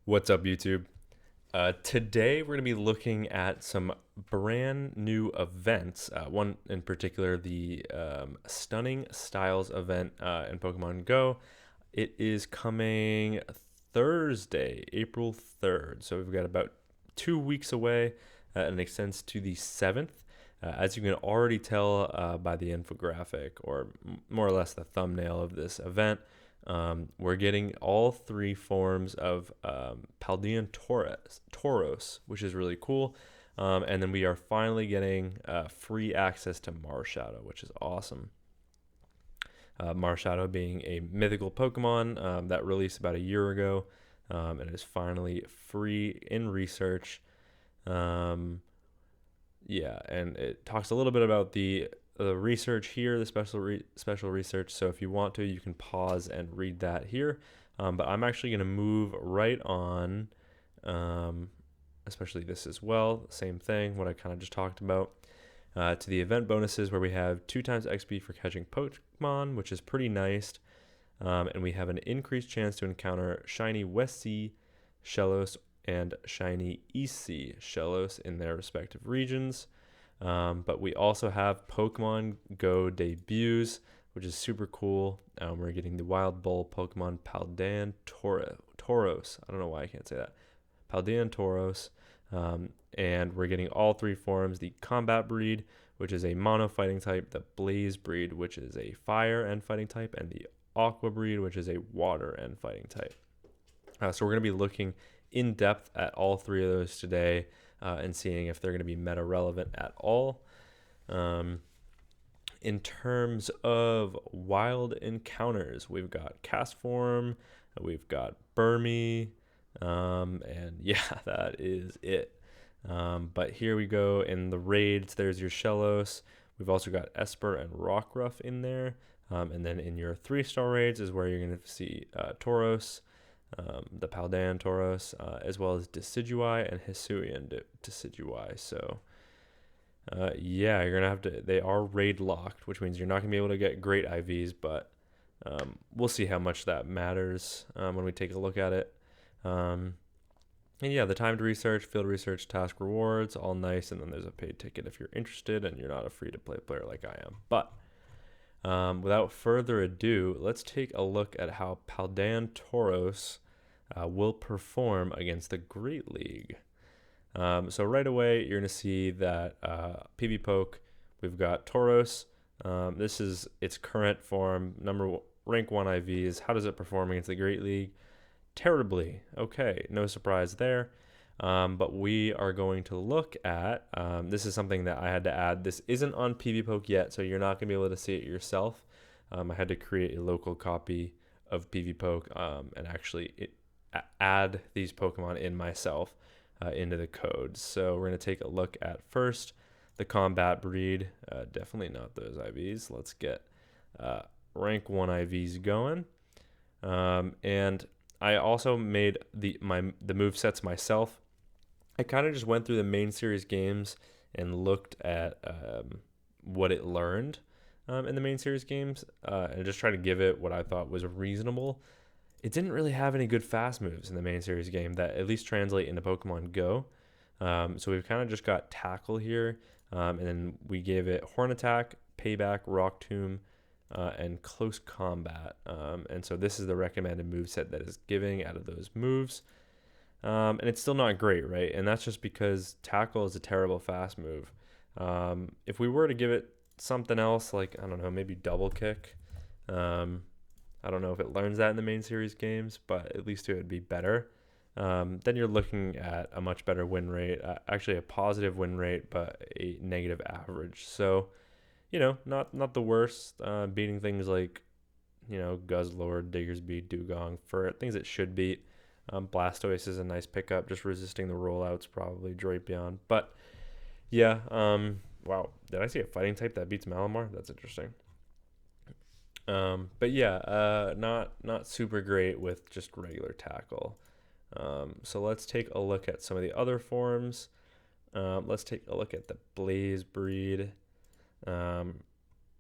What's up, YouTube? Today we're going to be looking at some brand new events. One in particular, the Stunning Styles event in Pokemon Go. It is coming Thursday, April 3rd. So we've got about 2 weeks away, and it extends to the 7th. As you can already tell by the infographic, or more or less the thumbnail of this event, we're getting all three forms of Paldean Tauros, which is really cool. And then we are finally getting free access to Marshadow, which is awesome. Marshadow being a mythical Pokemon that released about a year ago, and is finally free in research. Um, yeah, and it talks a little bit about the research here, the special research. So if you want to, you can pause and read that here. But I'm actually going to move right on, especially this as well. Same thing, what I kind of just talked about. To the event bonuses, where we have 2 times XP for catching Pokemon, which is pretty nice. And we have an increased chance to encounter shiny West Sea Shellos and shiny East Sea Shellos in their respective regions. But we also have Pokemon Go debuts, which is super cool. We're getting the Wild Bull Pokemon Paldean Tauros. I don't know why I can't say that. Paldean Tauros. And we're getting all three forms: the Combat Breed, which is a Mono Fighting type; the Blaze Breed, which is a Fire and Fighting type; and the Aqua Breed, which is a Water and Fighting type. So we're going to be looking in depth at all three of those today, and seeing if they're going to be meta relevant at all. In terms of wild encounters, we've got Castform, we've got Burmy, and yeah, that is it. But here we go in the raids. There's your Shellos. We've also got Esper and Rockruff in there. And then in your 3-star raids is where you're going to see Tauros, the Paldean Tauros, as well as Decidueye and Hisuian Decidueye. So, yeah, you're going to have to. They are raid locked, which means you're not going to be able to get great IVs, but we'll see how much that matters when we take a look at it. And yeah, the timed research, field research, task rewards, all nice. And then there's a paid ticket if you're interested and you're not a free-to-play player like I am. But without further ado, let's take a look at how Paldean Tauros will perform against the Great League. So right away, you're going to see that PvPoke, we've got Tauros. This is its current form, rank 1 IVs. How does it perform against the Great League? Terribly. Okay, no surprise there. But we are going to look at, this is something that I had to add. This isn't on PvPoke yet, so you're not going to be able to see it yourself. I had to create a local copy of PvPoke and actually add these Pokemon in myself into the code. So we're going to take a look at first the Combat Breed. Definitely not those IVs. Let's get rank 1 IVs going. And I also made the movesets myself. I kind of just went through the main series games and looked at what it learned in the main series games, and just tried to give it what I thought was reasonable. It didn't really have any good fast moves in the main series game that at least translate into Pokemon Go. So we've kind of just got Tackle here, and then we gave it Horn Attack, Payback, Rock Tomb, and Close Combat. And so this is the recommended moveset that is giving out of those moves. And it's still not great, right? And that's just because Tackle is a terrible fast move. If we were to give it something else, like, I don't know, maybe Double Kick. I don't know if it learns that in the main series games, but at least it would be better. Then you're looking at a much better win rate, actually a positive win rate, but a negative average. So, not the worst. Beating things like, Guzzlord, Diggersby, Dugong for things it should beat. Blastoise is a nice pickup, just resisting the rollouts, probably Drapion. But yeah, wow, did I see a fighting type that beats Malamar? That's interesting. But yeah, not super great with just regular Tackle. So let's take a look at some of the other forms. Let's take a look at the Blaze Breed.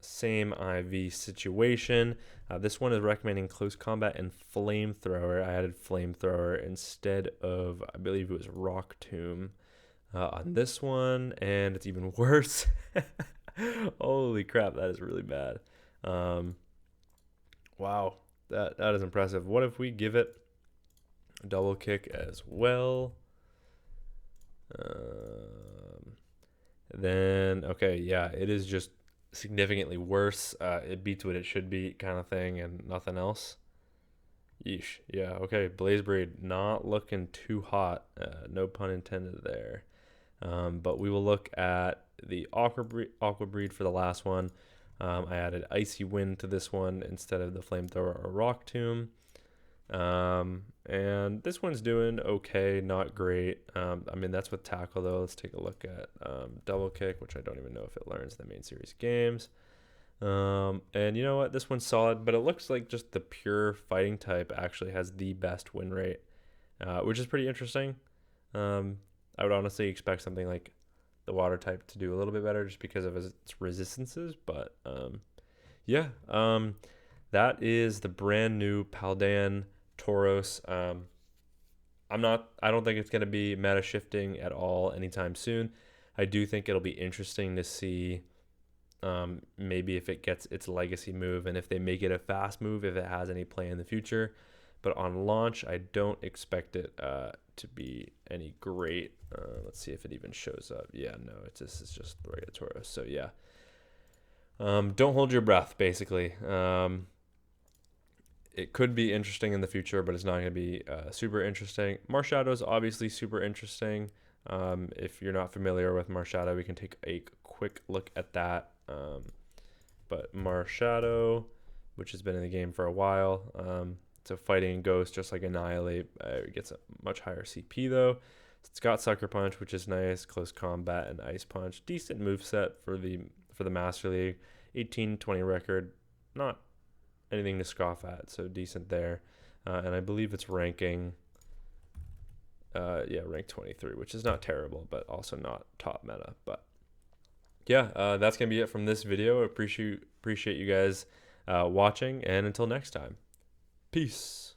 same IV situation. This one is recommending close combat and flamethrower. I added flamethrower instead of, I believe it was rock tomb on this one, and it's even worse. Holy crap, that is really bad. Wow, that is impressive. What if we give it a double kick as well? Then okay, yeah, it is just significantly worse. It beats what it should be, kind of thing, and nothing else. Yeesh. Yeah. Okay. Blaze Breed not looking too hot. No pun intended there. But we will look at the Aqua Breed for the last one. I added Icy Wind to this one instead of the Flamethrower or Rock Tomb. And this one's doing okay, not great. I mean, that's with Tackle, though. Let's take a look at Double Kick, which I don't even know if it learns the main series games. And you know what? This one's solid, but it looks like just the pure fighting type actually has the best win rate, which is pretty interesting. I would honestly expect something like the water type to do a little bit better just because of its resistances. But yeah, that is the brand new Paldean Tauros. I don't think it's going to be meta shifting at all anytime soon. I do think it'll be interesting to see maybe if it gets its legacy move and if they make it a fast move, if it has any play in the future. But on launch, I don't expect it to be any great. Let's see if it even shows up. Yeah, no, it's just the regular Tauros. So yeah, don't hold your breath, basically. It could be interesting in the future, but it's not going to be super interesting. Marshadow is obviously super interesting. If you're not familiar with Marshadow, we can take a quick look at that. But Marshadow, which has been in the game for a while, it's a fighting ghost, just like Annihilate. It gets a much higher CP though. It's got Sucker Punch, which is nice. Close Combat and Ice Punch. Decent moveset for the Master League. 18-20 record. Not anything to scoff at, so decent there. And I believe it's ranking, rank 23, which is not terrible, but also not top meta. But yeah, that's gonna be it from this video. Appreciate you guys watching, and until next time, peace.